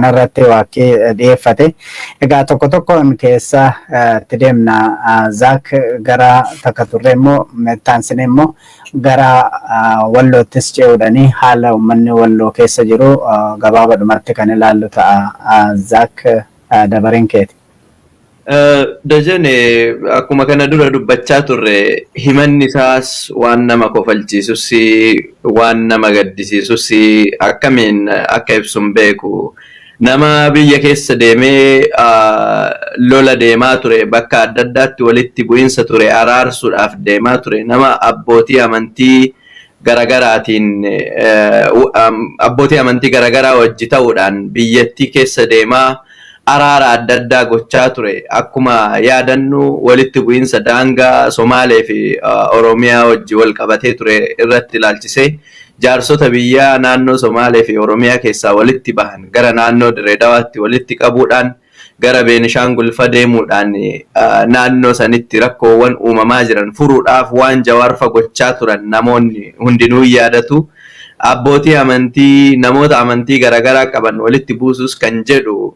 kanarratti waaqii dhiyeeffate. Egaa tokko tokkoon keessa itti deemna. Zaak gara takka turre immoo taansine immoo gara Walloottis ce'uudhaanii haala uummanni Walloo keessa jiru gabaabadhumatti kan ilaallu ta'a. Zaak dabareen keeti. Dajane akkuma kana dura dubbachaa turre himanni isaas waan nama kofalchiisus waan nama gaddisiisus akkamiin akka ibsuun beeku nama biyya keessa deemee lola deemaa ture bakka adda addaatti walitti bu'iinsa ture araarsuudhaaf deemaa ture nama abbootii amantii garagaraa wajji ta'uudhaan biyyattii keessa deemaa araara adda addaa gochaa ture. Akkuma yaadannu walitti bu'iinsa daangaa Somaalee fi Oromiyaa wajji wal qabatee ture irratti ilaalchisee jaarsota biyyaa naannoo Somaalee fi Oromiyaa keessaa walitti bahan gara naannoo Direedawaatti walitti qabuudhaan gara Beenishaangul deemuudhaan naannoo sanitti rakkoowwan uumamaa jiran furuudhaaf waan jawaarfa gochaa turan namoonni hundinuu yaadatu. Abbootii amantii namoota amantii garagaraa qaban walitti buusus kan jedhu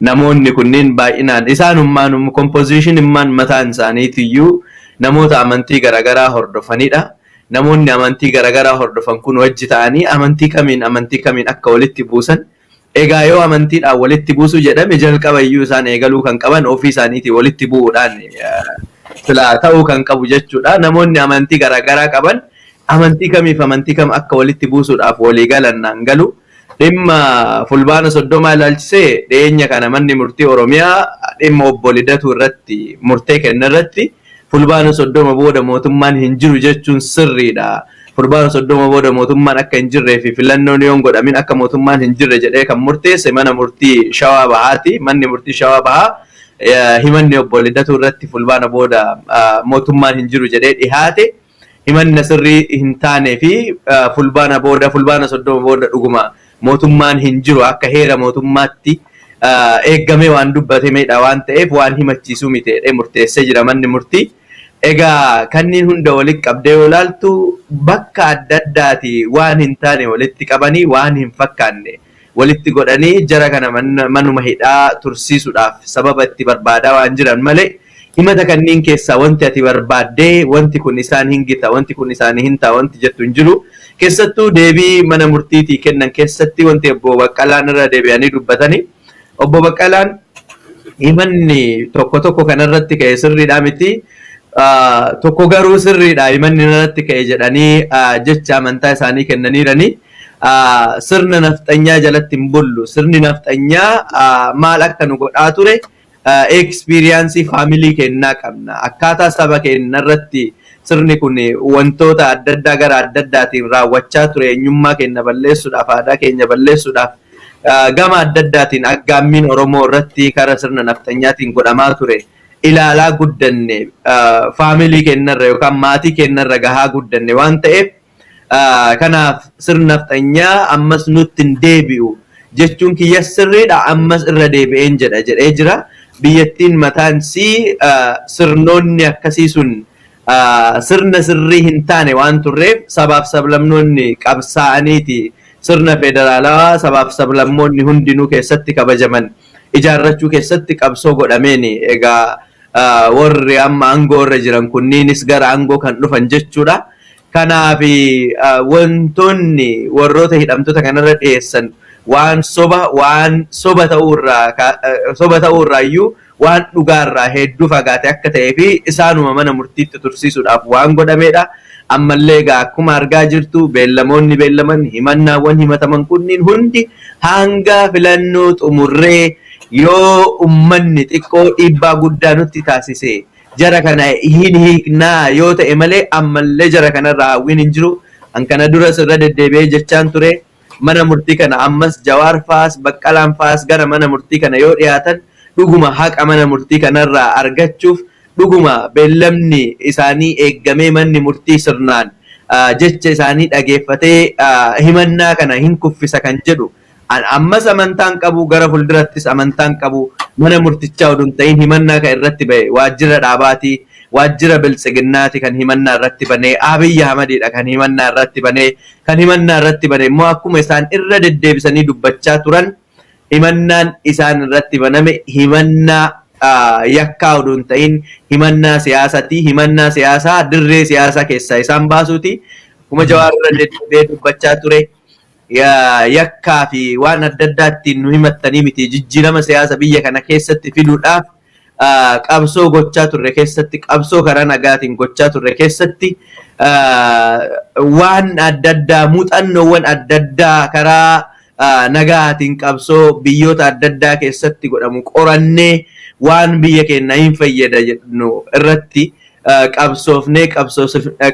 namoonni kunniin baay'inaan isaanummaan composition immaan mataan isaaniitiyyuu namoota amantii garagaraa hordofanidha. Namoonni amantii garagaraa hordofan kun wajji ta'anii amantii kamiin akka walitti buusan. Egaa yoo amantiidhaan walitti buusuu jedhame jalqabayyuu isaan eegaluu kan qaban ofii isaaniitii walitti bu'uudhaan filaa ta'uu kan qabu jechuudha. Namoonni amantii garagaraa qaban amantii kam akka walitti buusuudhaaf walii galannaan galu. Dhimma fulbaana 30 ilaalchisee dhiyeenya kana manni murtii Oromiyaa dhimma obbo Lidatu irratti murtee kenna irratti fulbaana 30 booda mootummaan hin jiru jechuun sirriidha. Fulbaana 30 booda mootummaan akka hin jirree fi filannoon yoo godhamin akka mootummaan hin jirre jedhee kan murteesse mana murtii Shawaa Bahaati. Manni murtii Shawaa Bahaa himanni obbo Lidatu irratti fulbaana booda mootummaan hin jiru jedhee dhihaate himanni sirrii hin taanee fi fulbaana 30 booda dhuguma mootummaan hin jiru akka heera mootummaatti eeggamee waan dubbatamedha waan ta'eef waan himachiisuu miteedhe murteessee jira manni murtii. Egaa kanneen hunda walitti qabdee yoo ilaaltu bakka adda addaati waan hin taane walitti qabanii waan hin fakkaanne walitti godhanii jara kana manuma hidhaa tursiisuudhaaf sababa itti barbaadaa waan jiran malee himata kanneen keessaa wanti ati barbaaddee wanti kun isaan hin gita wanti kun isaan hin ta'a wanti jettu hin jiru. Keessattuu deebii mana murtiitii kennan keessatti wanti obbo Baqqalaan irra deebi'anii dubbatanii obbo Baqqalaan himanni tokko kanarratti ka'e sirriidhaa miti tokko garuu sirriidha himanni irratti ka'e jedhanii jecha amantaa isaanii kennaniiranii sirna nafxanyaa jalatti hin bullu sirni nafxanyaa maal akka nu godhaa ture experience family kennaa qabna akkaataa saba keenya irratti sirni kun wantoota adda addaa gara adda addaatiin raawwachaa ture eenyummaa keenya balleessuudhaaf aadaa keenya balleessuudhaaf gama adda addaatiin aggaammiin Oromoo irratti karaa sirna nafxanyaatiin godhamaa ture ilaalaa guddanne family keenyarra yookaan maatii keenyarra gahaa guddanne waan ta'eef kanaaf sirna nafxanyaa ammas nutti hin deebi'u jechuun kiyya sirriidha ammas irra deebi'een jedhee jira. Biyyattiin mataan sirnoonni akkasii sun sirna sirrii hin taane waan turreef sabaaf sablammoonni qabsaa'aniiti sirna federaalaa sabaaf sablammoonni hundinuu keessatti kabajaman ijaarrachuu keessatti qabsoo godhameen egaa warri amma aangoo irra jiran kunniinis gara aangoo kan dhufan jechuudha. Kanaaf wantoonni warroota hidhamtoota kanarra dhiyeessan waan soba ta'uurraa iyyuu waan dhugaarraa hedduu fagaate akka ta'ee fi isaanuma mana murtiitti tursiisuudhaaf waan godhamedha. Ammallee egaa akkuma argaa jirtu beellamoonni beellaman himannaawwan himataman kunniin hundi hanga filannoo xumurree yoo ummanni xiqqoo dhiibbaa guddaa nutti taasise jara kana hin hiiknaa yoo ta'e malee ammallee jara kanarraa hawwiin hin jiru. An kana duras irra deddeebi'ee jechaan ture mana murtii kana ammas Jawaar faas Baqqalaan faas gara mana murtii kana yoo dhiyaatan dhuguma haqa mana murtii kanarraa argachuuf dhuguma beellamni isaanii eeggamee manni murtii sirnaan jecha isaanii dhageeffatee himannaa kana hin kuffisa kan jedhu ammas amantaan qabu gara fuldurattis amantaan qabu mana murtichaa oduun ta'in himannaa kan irratti ba'e waajjira dhaabaatii waajjira biltsiginnaati kan himannaa irratti banee Abiyyi Ahmadiidha kan himannaa irratti banee immoo akkuma isaan irra deddeebisanii dubbachaa turan himannaan isaan irratti baname himannaa yakkaa oduun ta'in himannaa siyaasaati. Himannaa siyaasaa dirree siyaasaa keessaa isaan baasuuti. Kuma Jawaar irra deddeebi'ee dubbachaa ture. Yakkaa fi waan adda addaattiin nu himattanii miti jijjiirama siyaasa biyya kana keessatti fiduudhaaf qabsoo gochaa turre keessatti qabsoo karaa nagaatiin gochaa turre keessatti waan adda addaa muuxannoowwan adda addaa karaa nagaatiin qabsoo biyyoota adda addaa keessatti godhamu qorannee waan biyya keenya hin fayyada jedhu irratti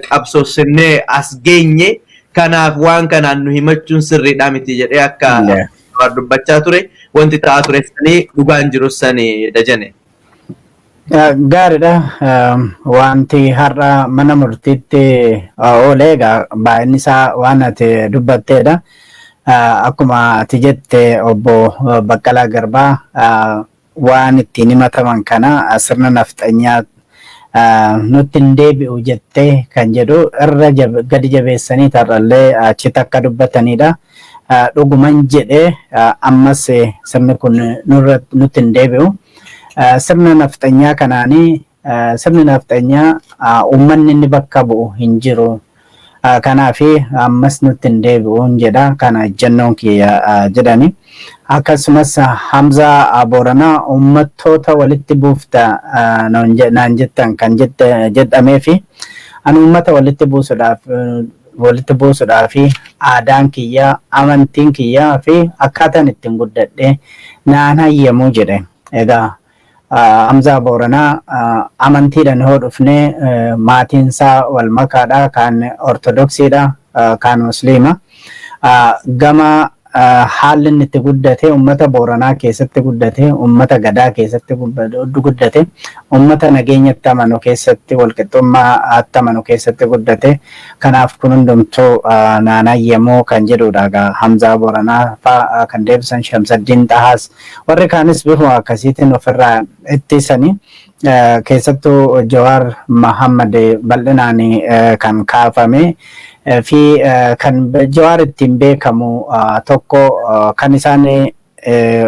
qabsoofnee as geenye. Kanaaf waan kanaan nu himachuun sirriidhaa miti jedhee akka dubbachaa ture. Wanti ta'aa ture sanii dhugaan jiru sanii Dajane. Gaariidha. Wanti har'a mana murtiitti oolee egaa baay'inni isaa waan ati dubbatteedha. Akkuma ati jette obbo Baqqalaa Garbaa waan ittiin himataman kana sirna nafxanyaa nutti hin deebi'u jettee kan jedhu irra gadi jabeessanii tarrallee achitti akka dubbatanidha. Dhuguman jedhee ammas sirni kun nutti hin deebi'u. Sirna nafxanyaa kanaanii sirni nafxanyaa uummanni inni bakka bu'u hin jiru. Kanaafi ammas nutti hin deebi'u jedha kana jennoon kiyya jedhani. Akkasumas Hamzaa Booranaa uummattoota walitti buufta naan jettan kan jedhamee fi ani uummata walitti buusuudhaaf fi aadaan kiyyaa amantiin kiyyaa fi akkaataan ittiin guddadhe naan hayyamu jedhe. Egaa Hamzaa Booranaa amantiidhaan hoo dhufnee maatiin isaa wal makaadha, kan ortodoksiidha, kan musliima. Gama haalli inni itti guddate uummata Booranaa keessatti guddate, uummata Gadaa keessatti guddate, uummata nageenyatti amanu keessatti, walqixxummaatti amanu keessatti guddate. Kanaaf kun hundumtuu naan hayyamu kan jedhudha. Hamzaa Booranaa fa'aa kan deebisan Shamsaddiin Xahaas warri kaanis bifuma akkasiitiin ofirraa ittisanii keessattuu Jawaar Mohammad bal'inaan kan kaafame. Fi kan Jawaar ittiin beekamu tokko kan isaan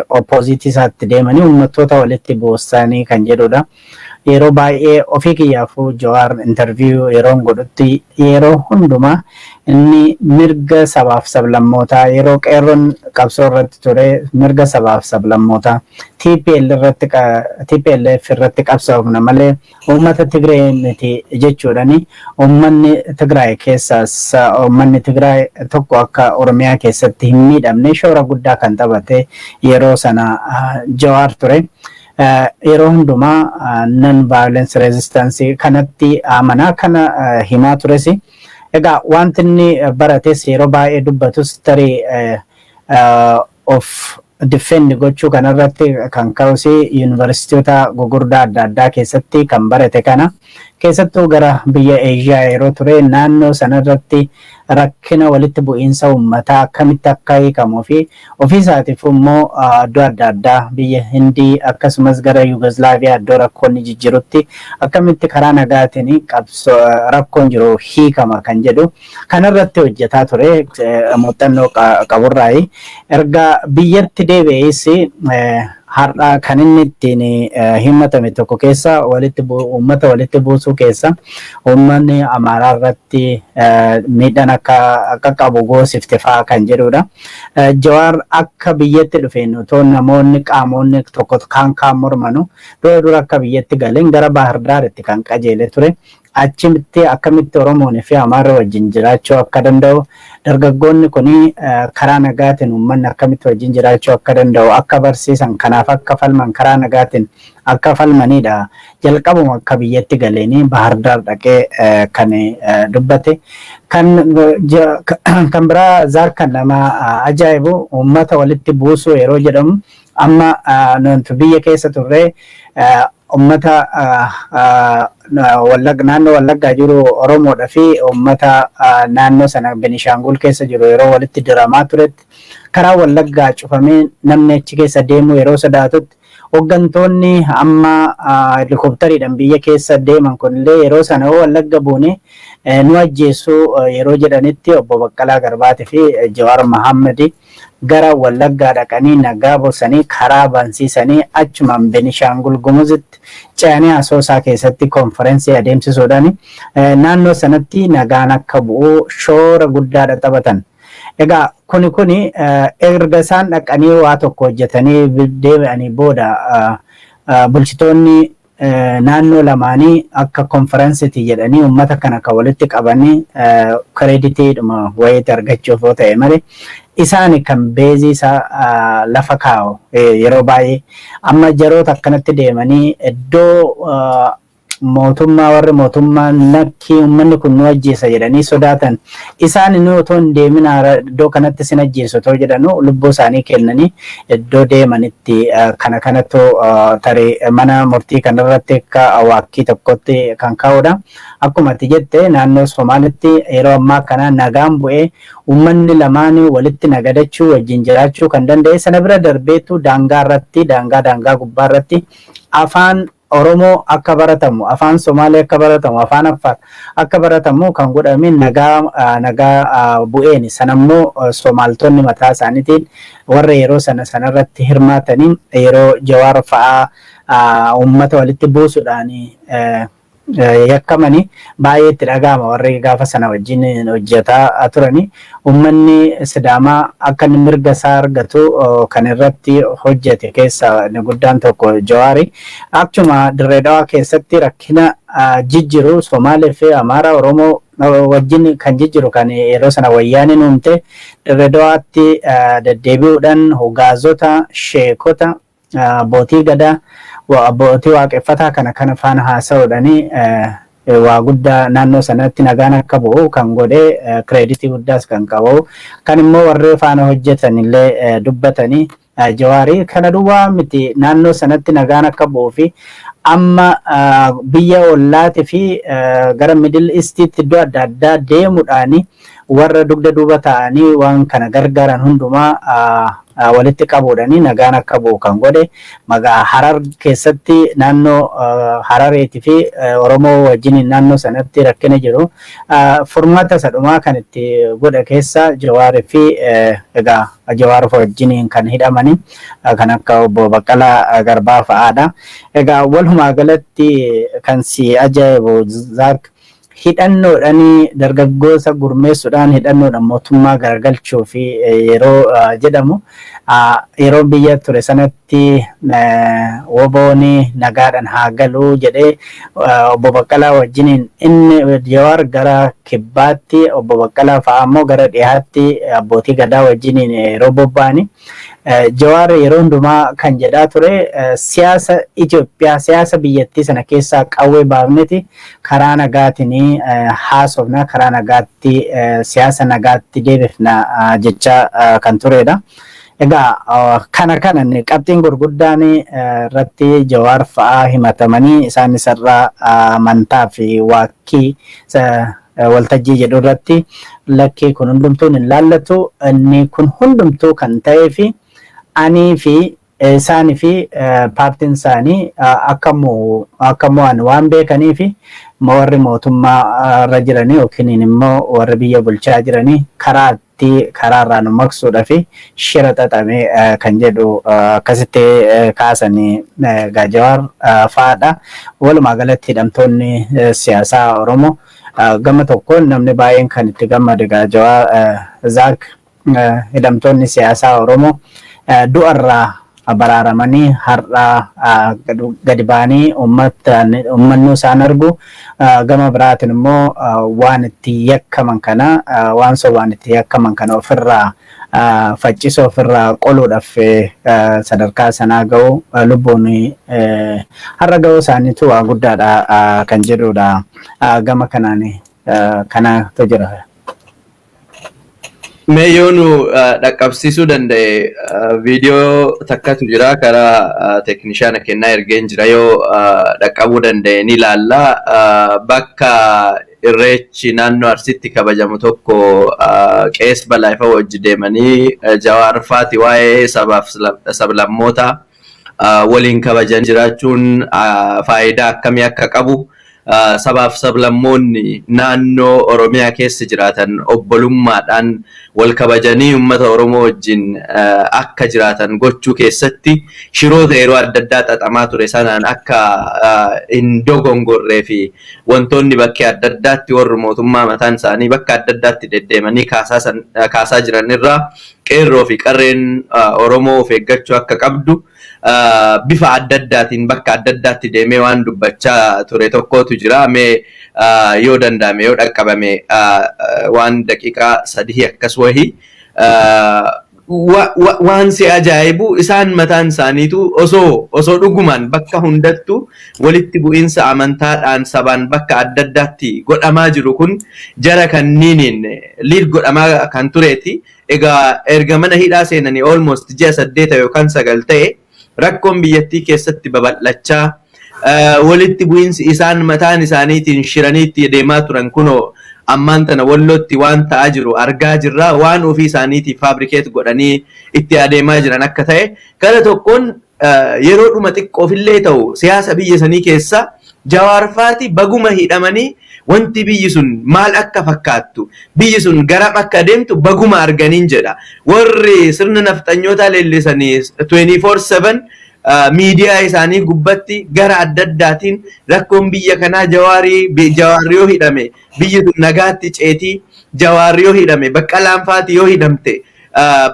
oppoziitii isaatti deemanii uummattoota walitti buusanii kan jedhudha. Yeroo baay'ee ofii kiyyaafuu Jawaar interview yeroo godhutti yeroo hundumaa inni mirga sabaaf sablammootaa yeroo qeerroon qabsoo irratti ture mirga sabaaf sablammootaa TPLF irratti qabsoofna malee uummata Tigraay miti jechuudhani. Uummanni Tigraay keessaas uummanni Tigraay tokko akka Oromiyaa keessatti hin miidhamne shoora guddaa kan taphate yeroo sana Jawaar ture. Yeroo hundumaa non-violence resistance kanatti amanaa kana himaa tures. Egaa wanti inni barates yeroo baay'ee dubbatus tarii of defend gochuu kanarratti kan ka'us yuunivarsiitiota gugurdaa adda addaa keessatti kan barate kana keessattuu gara biyya Eeshiyaa yeroo ture naannoo sanarratti rakkina walitti bu'iinsa uummataa akkamitti akka hiikamuu fi ofii isaatiif immoo iddoo adda addaa biyya Hindii akkasumas gara Yugoslaaviyaa iddoo rakkoonni jijjirutti akkamitti karaa nagaatiin rakkoon jiru hiikama kan jedhu kanarratti hojjetaa ture muuxannoo qaburraayi. Erga biyyatti deebi'ees har'a kan inni ittiin himatame tokko keessa uummata walitti buusuu keessa uummanni Amaaraa irratti miidhaan akka qabu goosifte fa'aa kan jedhudha. Jawaar akka biyyatti dhufeen otoo namoonni qaamonni tokko kaan mormanu dura akka biyyatti galeen gara Baahir Daaritti kan qajeele ture. Achitti akkamitti Oromoon fi Amaarri wajjin jiraachuu akka danda'u dargaggoonni kun karaa nagaatiin uummanni akkamitti wajjin jiraachuu akka danda'u akka barsiisan kanaaf akka falman karaa nagaatiin akka falmanidha. Jalqabuma akka biyyatti galeeni Baahir Daar dhaqee kan dubbate. Kan biraa kan nama ajaa'ibu uummata walitti buusuu yeroo jedhamu amma nuti biyya keessa turre ummata naannoo Wallaggaa jiru Oromoodha fi ummata naannoo sana Benishangul keessa jiru yeroo walitti diramaa turetti karaa Wallaggaa cufamee namni achi keessa deemu yeroo sodaatutti hooggantoonni amma helikoptariidhaan biyya keessa deeman kunillee yeroo sana Wallagga buune nu ajjeessu yeroo jedhanitti obbo Baqqalaa Garbaatii fi Jawaar Mohammad gara Wallaggaa dhaqanii nagaa bosanii karaa bansiisanii achumaan Benishangul Gumuzitti ce'anii Asoosaa keessatti konferensii adeemsisuudhaan naannoo sanatti nagaan akka bu'u shoora guddaadha taphatan. Egaa kuni erga isaan dhaqanii waa tokko hojjetanii deebi'anii booda bulchitoonni naannoo lamaanii akka konferensiiti jedhanii uummata kana kan walitti qabanii kireeditiidhuma wayiitti argachuuf yoo ta'e malee isaan kan beezii isaa lafa kaa'u yeroo baay'ee amma jaroota akkanatti deemanii iddoo mootummaa warri mootummaan nakki uummanni kun nu ajjeesa jedhanii sodaatan isaan inni otoo hin deemin iddoo kanatti sin ajjeesu otoo jedhanu lubbuu isaanii kennanii iddoo deemanitti kanattu tarii mana murtii kanarratti akka waakkii tokkotti kan kaa'udha. Akkuma ati jette naannoo Somaalitti yeroo ammaa kana nagaan bu'ee uummanni lamaan walitti nagadachuu wajjin jiraachuu kan danda'e sana bira darbeetu daangaa gubbaa irratti afaan Oromoo akka baratamu, afaan Somaalee akka baratamu, afaan Affaar akka baratamu kan godhame nagaa bu'een sanammoo Somaaltonni mataa isaaniitiin warra yeroo sanarratti hirmaatanii yeroo Jawaar fa'aa uummata walitti buusuudhaan yakkamanii baay'ee itti dhaga'ama warri gaafa sana wajjin hojjetaa turani. Uummanni Sidaamaa akka inni mirga isaa argatu kan irratti hojjete keessa inni guddaan tokko Jawaari. Akkuma Dirree Dhawaa keessatti rakkina jijjiru Somaalee fi Amaaraa Oromoo wajjin kan jijjiru kan yeroo sana wayyaaniin uumte Dirree Dhawaatti deddeebi'uudhaan hogaazota, sheekota, abbootii gadaa abbootii waaqeffataa kana faana haasa'uudhaani waa guddaa naannoo sanatti nagaan akka bu'u kan godhe kireeditii guddaas kan qabu kan immoo warri faana hojjetan illee dubbatanii Jawaarii kana duwwaa miti naannoo sanatti nagaan akka bu'uu fi amma biyya ollaati fi gara Middle Eastitti iddoo adda addaa deemuudhaani warra dugda duuba ta'anii waan kana gargaaran hundumaa walitti qabuudhaani nagaan akka bu'u kan godhe magaa Harar keessatti naannoo Harareetii fi Oromoo wajjin naannoo sanatti rakkina jiru furmaata sadhumaa kan itti godhe keessa Jawaarii fi egaa Jawaar wajjin kan hidhamani kan akka obbo Baqqalaa Garbaa fa'aadha. Egaa walumaa galatti kan si ajaa'ibu Zaak hidhannoodhaan dargaggoota gurmeessuudhaan hidhannoodhaan mootummaa garagalchuu fi yeroo jedhamu yeroo biyya ture sanatti wobooni nagaadhaan haa galuu jedhee obbo Baqqalaa wajjiniin inni Jawaar gara kibbaatti obbo Baqqalaa fa'aa immoo gara dhiyaatti abbootii gadaa wajjiniin yeroo bobba'ani. Jawaar yeroo hundumaa kan jedhaa ture siyaasa Itoophiyaa siyaasa biyyattii sana keessaa qawwee baafneti karaa nagaatiin haasofna karaa nagaatti siyaasa nagaatti deebifna jecha kan turedha. Egaa kana qabxiin gurguddaan irratti Jawaar fa'aa himatamanii isaan isarraa amantaa fi waakkii waltajjii jedhu irratti lakkii kun hundumtuun hin laallatu inni kun hundumtuu kan ta'ee fi ani fi isaanii fi paartiin isaanii akka mo'an waan beekanii fi warri mootummaa irra jiranii yookiin immoo warri biyya bulchaa jiranii karaarraa nu maqsuudhaa fi shira xaxamee kan jedhu akkasitti kaasanii Jawaar fa'aadha. Walumaa galatti hidhamtoonni siyaasaa Oromoo gama tokkoon namni baay'een kan itti gammade Jawaar Zaak hidhamtoonni siyaasaa Oromoo du'arraa baraaramanii har'aa gadi ba'anii uummanni isaan argu gama biraatiin immoo waan itti yakkaman kana waan sobaan itti yakkaman kana ofirraa faccisoo ofirraa qoluudhaaf sadarkaa sanaa ga'u lubbuun har'a ga'uu isaaniitu waa guddaadha kan jedhudha gama kanaan kanatu jira. Mee nu dhaqqabsiisuu danda'e viidiyoo takkatu jira karaa teeknishaana kennaa ergeen jira yoo dhaqqabuu danda'e ni ilaalla. Bakka irreechi naannoo Arsiitti kabajamu tokko Qees Balaayifa wajji deemanii Jawaar faati waa'ee sabaaf sablammoota waliin kabajan jiraachuun faayidaa akkamii akka qabu sabaaf sablammoonni naannoo Oromiyaa keessa jiraatan obbolummaadhaan wal kabajanii uummata Oromoo wajjin akka jiraatan gochuu keessatti shiroota yeroo adda addaa xaxamaa ture sanaan akka hin dogongorree fi wantoonni bakkee adda addaatti warri mootummaa mataan isaanii bakka adda addaatti deddeemanii kaasaa jiran irraa qeerroo fi qarreen Oromoo of eeggachuu akka qabdu bifa adda addaatiin bakka adda addaatti deemee waan dubbachaa ture tokkotu jira. Mee yoo danda'ame yoo dhaqqabame waan daqiiqaa 3 akkas wahii waan si ajaa'ibu isaan mataan isaaniitu osoo dhugumaan bakka hundattuu walitti bu'iinsa amantaadhaan sabaan bakka adda addaatti godhamaa jiru kun jara kanniiniin liid godhamaa kan tureeti. Egaa erga mana hidhaa seenanii almost ji'a 8 yookaan 9 ta'e rakkoon biyyattii keessatti babal'achaa walitti bu'iinsi isaan mataan isaaniitiin shiraniitti deemaa turan kunoo ammaan tana wallootti waan ta'aa jiru argaa jirra. Waan ofii isaaniitiif faabrikeet godhanii itti adeemaa jiran akka ta'e kana tokkoon yeroo dhuma xiqqoofillee ta'u siyaasa biyya sanii keessa Jawaarfaati baguma hidhamanii wanti biyyi sun maal akka fakkaattu biyyi sun garam akka adeemtu baguma arganiin jedha. Warri sirna nafxanyoota leellisanii 24/7 miidiyaa isaanii gubbatti gara adda addaatiin rakkoon biyya kanaa Jawaar yoo hidhame biyyi sun nagaatti ceetii, Jawaar yoo hidhame Baqqalaan Faati yoo hidhamte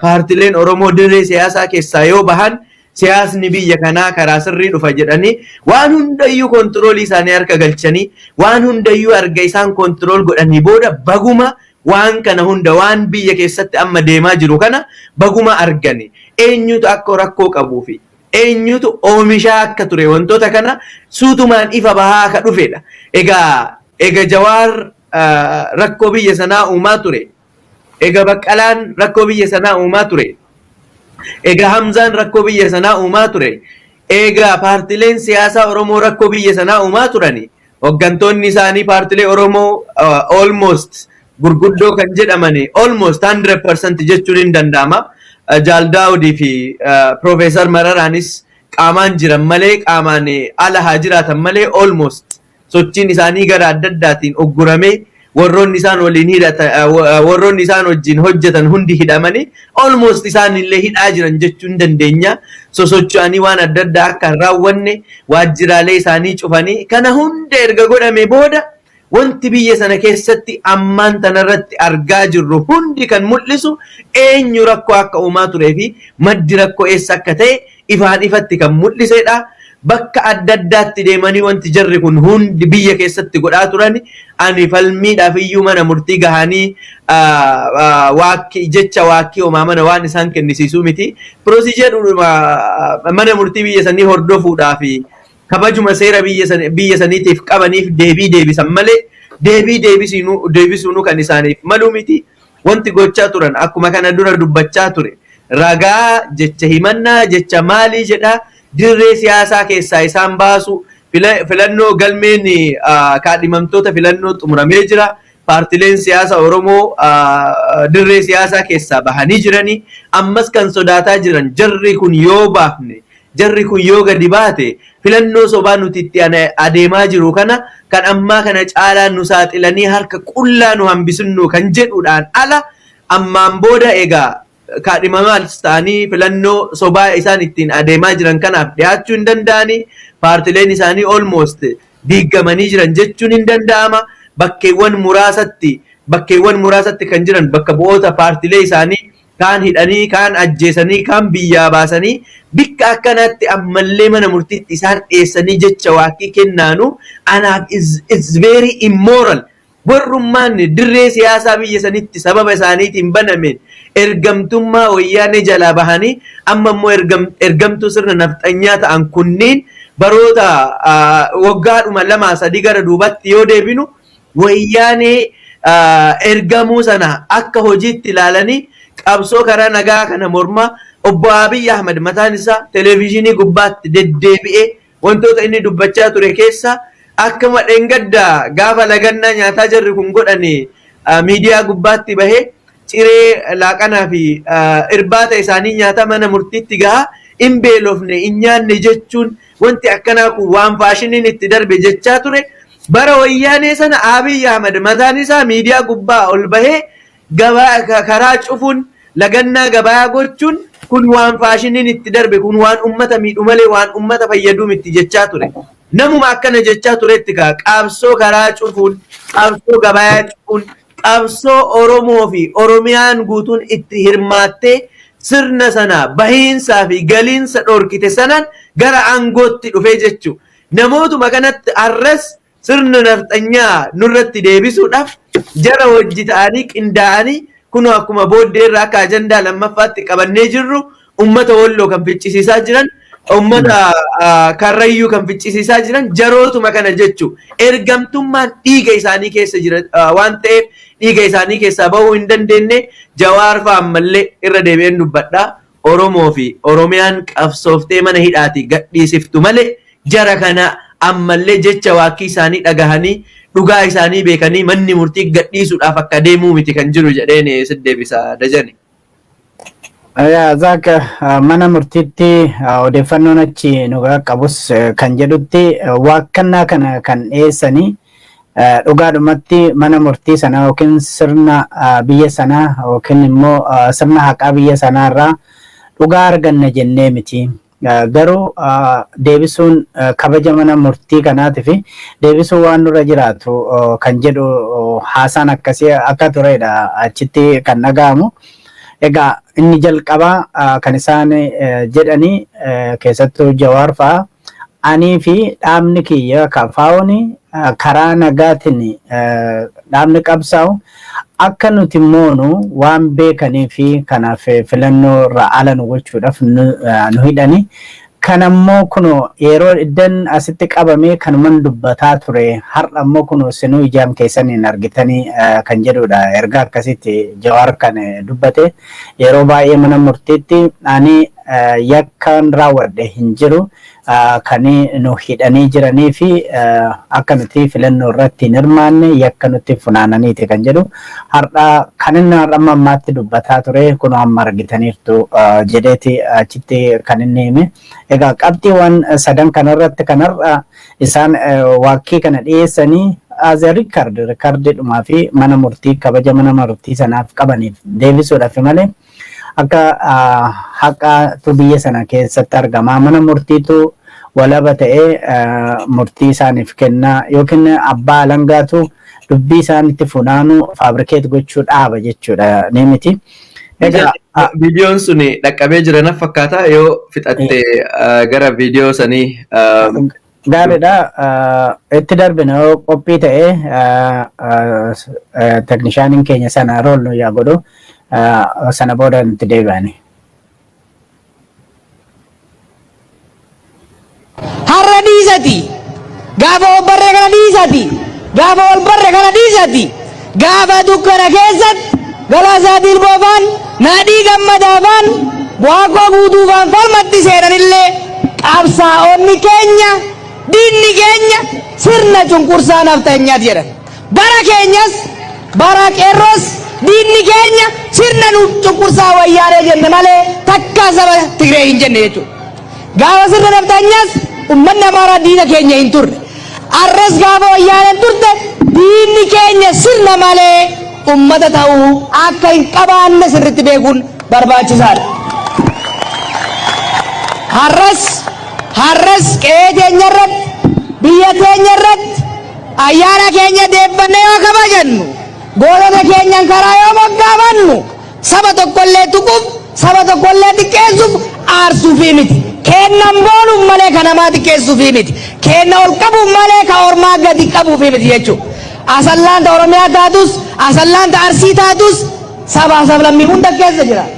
paartileen Oromoo dirree siyaasaa keessaa yoo bahan siyaasni biyya kanaa karaa sirrii dhufa jedhanii waan hundayyuu kontiroolii isaanii harka galchanii waan hundayyuu arga isaan kontirool godhanii booda baguma waan kana hunda waan biyya keessatti amma deemaa jiru kana baguma argani eenyutu akka rakkoo qabuu fi eenyutu oomishaa akka ture wantoota kana suutumaan ifa bahaa akka dhufedha. Egaa Jawaar rakkoo biyya sanaa uumaa ture. Egaa Baqqalaan rakkoo biyya sanaa uumaa ture. Egaa Hamzaan rakkoo biyya sanaa uumaa ture. Egaa paartileen siyaasaa Oromoo rakkoo biyya sanaa uumaa turani. Hooggantoonni isaanii paartilee Oromoo almost gurguddoo kan jedhamani almost 100% jechuun hin danda'ama. Jaal Daawudii fi Profeesar Mararaanis qaamaan jiran malee qaamaan ala haa jiraatan malee almost sochiin isaanii gara adda addaatiin ogguramee warroonni isaan wajjin hojjetan hundi hidhamanii almost isaan illee hidhaa jiran jechuun dandeenya. Sosocho'anii waan adda addaa akka hin raawwanne waajjiraalee isaanii cufanii kana hunda erga godhame booda wanti biyya sana keessatti ammaan tanarratti argaa jirru hundi kan mul'isu eenyu rakkoo akka uumaa turee fi maddi rakkoo eessa akka ta'e ifaan ifatti kan mul'isedha. Bakka adda addaatti deemanii wanti jarri kun hundi biyya keessatti godhaa turan ani falmiidhaaf iyyuu mana murtii gahanii jecha waakkii homaamana waan isaan kennisiisuu miti. Pirosiijeeruma mana murtii biyya sanii hordofuudhaaf kabajuma seera biyya saniitiif qabaniif deebii deebisan malee deebii deebisuunu kan isaaniif maluu miti. Wanti gochaa turan akkuma kana dura dubbachaa ture ragaa jecha himannaa jecha maalii jedhaa dirree siyaasaa keessaa isaan baasu filannoo galmeen kaadhimamtoota filannoo xumuramee jira. Paartileen siyaasa Oromoo dirree siyaasaa keessaa bahanii jiranii ammas kan sodaataa jiran jarri kun yoo baafne jarri kun yoo gadi baate filannoo sobaa nuti itti adeemaa jiru kana kan ammaa kana caalaan nu saaxilanii harka qullaa nu hambisnu kan jedhuudhaan ala ammaan booda egaa kaadhimamaas ta'anii filannoo sobaa isaan ittiin adeemaa jiran kanaaf dhiyaachuu hin danda'anii paartileen isaanii almost diigamanii jiran jechuun hin danda'ama. Bakkeewwan muraasatti kan jiran bakka bu'oota paartilee isaanii kaan hidhanii kaan ajjeesanii kaan biyyaa baasanii bikka akkanaatti ammallee mana murtiitti isaan dhiyeessanii jecha waakkii kennaanu anaaf is very immoral. Warrummaan dirree siyaasaa biyya sanitti sababa isaaniitiin banameen ergamtummaa wayyaanee jalaa bahanii amma immoo ergamtuu sirna nafxanyaa ta'an kunniin baroota waggaadhuma 2-3 gara duubatti yoo deebinu wayyaanee ergamuu sana akka hojiitti ilaalanii qabsoo karaa nagaa kana mormaa obbo Abiy Ahmed mataan isaa televezyiinii gubbaatti deddeebi'ee wantoota inni dubbachaa ture keessa akkuma dheengaddaa gaafa lagannaa nyaataa jarri kun godhanii miidiyaa gubbaatti bahee ciree laaqanaa fi irbaata isaanii nyaata mana murtiitti gahaa hin beelofne hin nyaanne jechuun wanti akkanaa kun waan faashiniin itti darbe jechaa ture. bara wayyaanee sana Abiy Ahmed mataan isaa miidiyaa gubbaa ol bahee gabaa karaa cufuun lagannaa gabaa gochuun kun waan faashiniin itti darbe kun waan ummata miidhu malee waan ummata fayyaduu miti jechaa ture. Namuma akkana jechaa turetti qabsoo karaa cufuun qabsoo gabaa cufuun qabsoo Oromoo fi Oromiyaan guutuun itti hirmaattee sirna sana bahiinsaa fi galiinsa dhorkite sanaan gara aangootti dhufee jechuu. Namootuma kanatti arras sirna nafxanyaa nurratti deebisuudhaaf jara wajji ta'anii qindaa'anii kunoo akkuma booddee irraa akka ajandaa lammaffaatti qabannee jirru ummata Walloo kan ficcisiisaa jiran ummata Karrayyuu kan ficcisiisaa jiran jarootuma kana jechuu. Ergamtummaan dhiiga isaanii keessa jira waan ta'eef dhiiga isaanii keessaa bahuu hin dandeenye Jawaar fa'a ammallee irra deebi'een dubbadhaa Oromoo fi Oromiyaan qabsooftee mana hidhaati gadhiisiftu malee jara kana ammallee jecha waaqii isaanii dhagahanii dhugaa isaanii beekanii manni murtii gadhiisuudhaaf akka deemuu miti kan jiru jedheen siddeebisa Dajani. Zaak mana murtiitti odeeffannoon achi nu qabus kan jedhutti waakkannaa kana kan dhiyeessanii dhugaadhumatti mana murtii sana yookiin sirna biyya sanaa yookiin immoo sirna haqaa biyya sanaarraa dhugaa arganna jennee miti. Garuu deebisuun kabaja mana murtii kanaatiif deebisuu waan nurra jiraatu kan jedhu haasaan akkasii akka turedha achitti kan dhaga'amu. Egaa inni jalqabaa kan isaan jedhanii keessattuu Jawaar fa'a anii fi dhaabni kiyya kafaa'uun karaa nagaatiin dhaabni qabsaa'u akka nuti moonu waan beekanii fi kanaaf filannoo irraa ala nu gochuudhaaf nu hidhani. Kanammoo kuno yeroo iddan asitti qabamee kanuman dubbataa ture har'a ammoo kuno sinuu ijaam keessaniin argitanii kan jedhudha. Erga akkasitti Jawaar kan dubbate yeroo baay'ee mana murtiitti ani yakkaan raawwadhe hin jiru kan nu hidhanii jiranii fi akka nuti filannoo irratti hin hirmaanne yakka nutti funaananiiti kan jedhu har'a kan inni amma ammaatti dubbataa ture kun amma argitaniirtu jedheeti achitti kan inni hime. Egaa qabxiiwwan sadan kanarratti kanarra isaan waakkii kana dhiyeessanii as a rikardidhumaa fi mana murtii kabaja mana murtii sanaaf qabaniif deebisuudhaaf malee akka haqaatu biyya sana keessatti argama. Mana murtiitu walaba ta'ee murtii isaaniif kennaa yookiin abbaa alangaatu dubbii isaanitti funaanu faabrikeet gochuu dhaaba jechuudha ni miti. Viidiyoon sun dhaqqabee jira na fakkaata yoo fixatte gara viidiyoo sanii gaariidha. Itti darbina yoo qophii ta'ee teknishaaniin keenya sana rool nu yaa godhu sana booda itti deebi'ani. Har'a dhiisati gaafa obbarre kana dhiisati gaafa olbarre kana dhiisati gaafa dukkana keessatti galaasaatiil boofaan naadhii gammadaafaan waaqoo guutuufaan falmatti seenanillee qabsaa'onni keenya diinni keenya sirna cunqursaa nafteenyaati jedhan. Bara keenyas bara qeerroos diinni keenya sirna cunqursaa wayyaanee jenne malee takkaa saba Tigree hin jenne jechuudha. Gaafa sirna nafteenyaas ummanni Amaaraa diina keenya hin turre. Arras gaafa wayyaaneen turte diinni keenya sirna malee ummata ta'uu akka hin qabaanne sirriitti beekuun barbaachisaadha. Har'as qe'ee keenya irratti biyya keenya irratti ayyaana keenya deeffannee yoo kabajannu gootota keenyan karaa yoo moggaafannu saba tokkollee tuquuf saba tokkollee xiqqeessuuf aarsuufi miti. Kennan booluuf malee kan namaa xiqqeessuufi miti. Kenna ol qabuuf malee ka ormaa gadi qabuufi miti jechuudha. Asallaanta Oromiyaa taatus asallaanta Arsii taatus sabaa sablammii hunda keessa jiraata.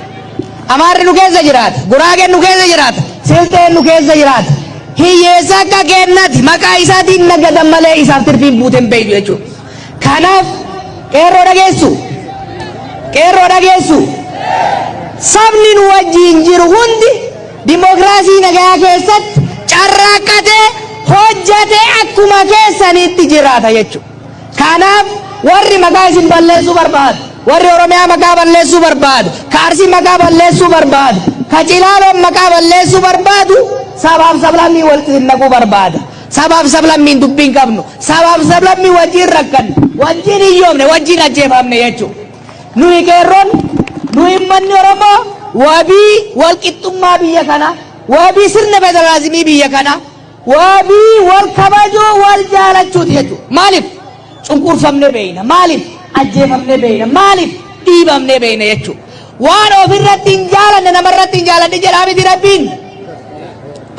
Amaarri nu keessa jiraata. Guraageen nu keessa jiraata. Silteen nu keessa jiraata. Hiyyeessa akka kennati maqaa isaatiin nagadan malee isaaf tirfiin buuteen beeydu jechuudha. Kanaaf qeerroo dhageessu sabni nu wajjin jiru hundi dimokiraasii nagaa keessatti carraaqqatee hojjatee akkuma keessanitti jiraata jechuudha. Kanaaf warri maqaa isin balleessuu barbaadu, warri Oromiyaa maqaa balleessuu barbaadu, ka Arsii maqaa balleessuu barbaadu, ka Cilaaloon maqaa balleessuu barbaadu sabaaf sablammii walitti naquu barbaada. Sabab sablammiin dubbiin qabnu. Sabab sablammii wajjin rakkannu. Wajjin hiyyoomne wajjin ajjeefamne jechuudha. Nuyi qeerroon nuyi manni Oromoo wabii walqixxummaa biyya kana wabii sirna federaalizimii biyya kana wabii wal kabajuu wal jaalachuuti jechuudha. Maaliif cunqurfamne beeyna maaliif ajjeefamne beeyna maaliif dhiibamne beeyna jechuudha. Waan ofirratti hin jaalanne namarratti hin jaalanne jedhaa miti rabbiin.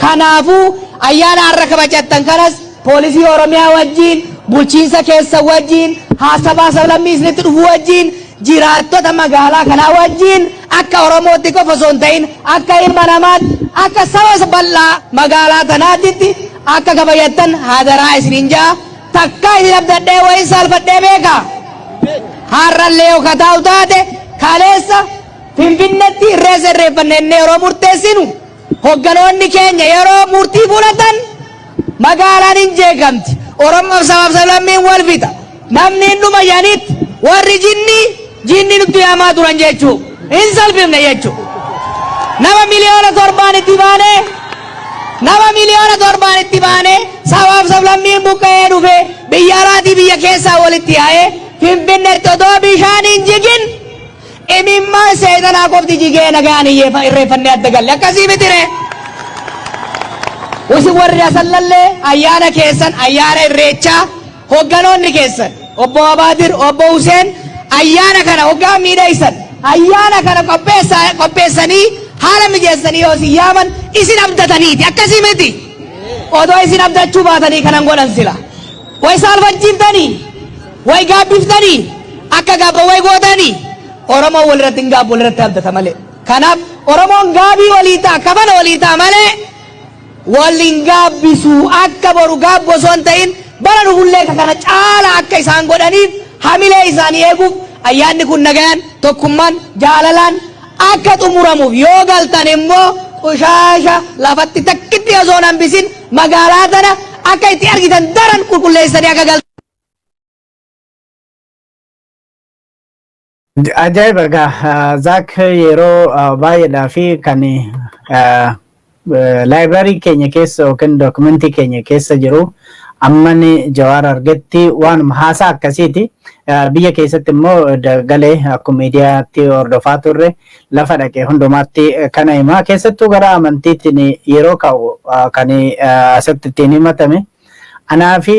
Kanaafuu ayyaana har'a kabajattan kanas poolisii Oromiyaa wajjin bulchiinsa keessa wajjin haasabaa sablammii isinitti dhufu wajjin jiraattota magaalaa kanaa wajjin akka Oromootti qofa osoo hin ta'in akka ilma namaatti akka saba bal'aa magaalaa tanaatitti akka kabajattan hadaraa isiniin jaa takka isin abdadhee wayin saalfadhee beekaa har'allee yoo kataa'u taate kaleessa Finfinneetti irreessa irreeffannee yeroo murteessinu hogganoonni keenya yeroo murtii fudhatan magaalaan hin jeeqamti. Oromoof sabaaf sablammiin wal fixa. Namni hin dhuma yanitti warri jinni nutti yaamaa turan jechuu hin salphifne jechuu. Nama miliyoona 7 itti baane sabaaf sablammiin buqqa'ee dhufe biyya alaatii biyya keessaa walitti yaa'ee Finfinneetti otoo bishaan hin jigin imimmaan seetanaa qofti jigee nagaan irreeffannee adda galle akkasii mitire. Isin warri asallallee ayyaana keessan ayyaana irreechaa hogganoonni keessan obbo Abaadir obbo Huseen ayyaana kana hoggaa miidhaysan ayyaana kana qopheessanii haala mijeessanii yoo isin yaaman isin abdataniiti akkasii miti. Odoo isin abdachuu baatanii kanan godhan sila way saalfachiiftanii way gaabbiftanii akka gaabba way gootanii Oromoon walirratti hin gaabbu walirratti abdata malee. Kanaaf Oromoon gaabii walii ta'a kafana walii ta'a malee waliin gaabbisu akka boru gaabbu osoo hin ta'in bara dhufullee kana caala akka isaan godhaniif hamilee isaanii eeguuf ayyaanni kun nagayaan tokkummaan jaalalaan akka xumuramuuf yoo galtan immoo qushaasha lafatti takkitti osoo hin hambisin magaalaa tana akka itti argitan daran qulqulleessanii akka galtan. Ajaa'iba egaa Zaak yeroo baay'eedhaa fi kan laayibraarii keenya keessa yookiin dookumentii keenya keessa jiru ammani Jawaar argetti waanuma haasaa akkasiiti. Biyya keessatti immoo galee akkuma miidiyaatti hordofaa turre lafa dhaqee hundumaatti kana himaa keessattuu gara amantiitiin yeroo ka'u kan asitti ittiin himatame anaa fi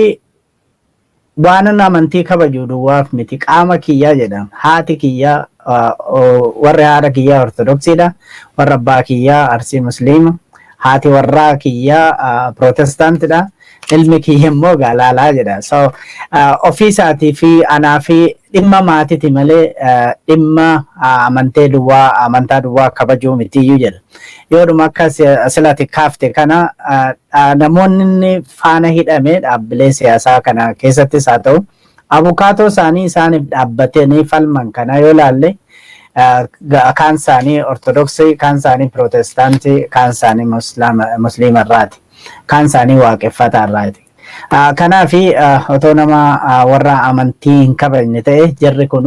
waan amantii kabaju duwwaaf miti qaama kiyyaa jedhama. Haati kiyyaa warra haadha kiyyaa ortodoksiidha. Warra abbaa kiyyaa arsii musliima. Haati warraa kiyyaa protestaantidha. Ilmi kiyya immoo gaalaalaa jedha. So ofii isaatii fi anaa fi dhimma maatiiti malee dhimma amantaa duwwaa kabajuu mitiyyuu jedha. Yooduma akka silati kaafte kana namoonni faana hidhame dhaabbilee siyaasaa kana keessattis haa ta'u abukaatoo isaanii isaaniif dhaabbatanii falman kana yoo laalle kaan isaanii ortodoksii, kaan isaanii protestaantii, kaan isaanii musliima irraati, kaan isaanii waaqeffataa irraati. Kanaaf otoo nama warra amantii hin kabajne ta'e jarri kun